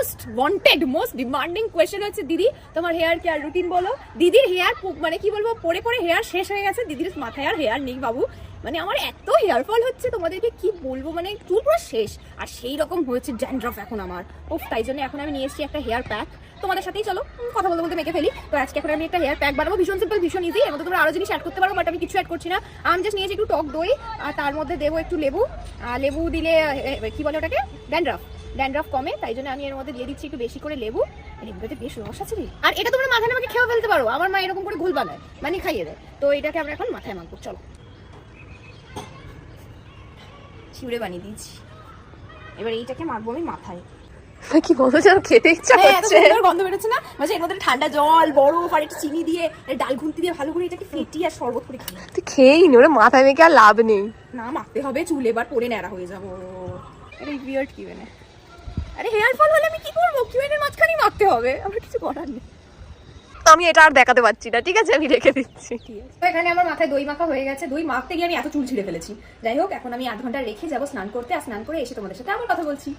Most wanted most demanding question হচ্ছে দিদি তোমার হেয়ার কেয়ার রুটিন বলো। দিদির হেয়ার মানে কি বলবো, পরে পরে হেয়ার শেষ হয়ে গেছে, দিদির মাথায় আর হেয়ার নেই বাবু। মানে আমার এত হেয়ার ফল হচ্ছে তোমাদেরকে কি বলবো, মানে চুল পুরো শেষ। আর সেই রকম হয়েছে ড্যান্ড্রফ এখন আমার। উফ, তাই জন্য এখন আমি নিয়ে এসেছি একটা হেয়ার প্যাক। তোমাদের সাথেই চলো কথা বলতে বলতে মেখে ফেলি। তো আজকে এখন আমি একটা হেয়ার প্যাক বানাবো, ভীষণ সিম্পল ভীষণ ইজি। এর মধ্যে তোমরা আরো জিনিস অ্যাড করতে পারো, বাট আমি কিছু অ্যাড করছি না। আমি জাস্ট নিয়েছি একটু টক দই, আর তার মধ্যে দেবো একটু লেবু। লেবু দিলে কি বলে ওটাকে, ড্যান্ড্রফ কমে, তাই জন্য আমি এর মধ্যে দিয়ে দিচ্ছি একটু বেশি করে লেবু। লেবুটাতে বেশ রস আছে রে। আর এটা তোমরা মাথায় আমাকে খেয়েও ফেলতে পারো, আমার মা এরকম করে ঘোল বানায়, মানে খাইয়ে দেয়। তো এটাকে আমরা এখন মাথায় মাখবো, চলো। চিউড়ে বানিয়ে দিয়েছি, এবার এইটাকে মাখবো আমি মাথায়। কি গন্ধ যেন খেতে ইচ্ছা করছে। গন্ধ বেরোচ্ছে না, মানে এর মধ্যে ঠান্ডা জল, বরফ আর একটু চিনি দিয়ে, ডাল ঘুন্তি দিয়ে ভালো করে এটাকে ফেটিয়ে আর শরবত করে খাই। তুই খেয়েই নি, ওরা মাথায় মেখে আর লাভ নেই। না, মাখতে হবে, চুল এবার পরে ন্যাড়া হয়ে যাবো। আরে বিয়ার্ড কি মানে, আরে হেয়ার ফল হলে আমি কি করবো, কিউএনের মাঝখানেই মাখতে হবে, আমার কিছু করার নেই। আমি এটা আর দেখাতে পারছি না, ঠিক আছে আমি রেখে দিচ্ছি। তো এখানে আমার মাথায় দই মাখা হয়ে গেছে, দই মাখতে গিয়ে আমি এত চুল ছিঁড়ে ফেলেছি। যাই হোক, এখন আমি আধ ঘন্টা রেখে যাবো স্নান করতে, আর স্নান করে এসে তোমাদের সাথে আবার কথা বলছি।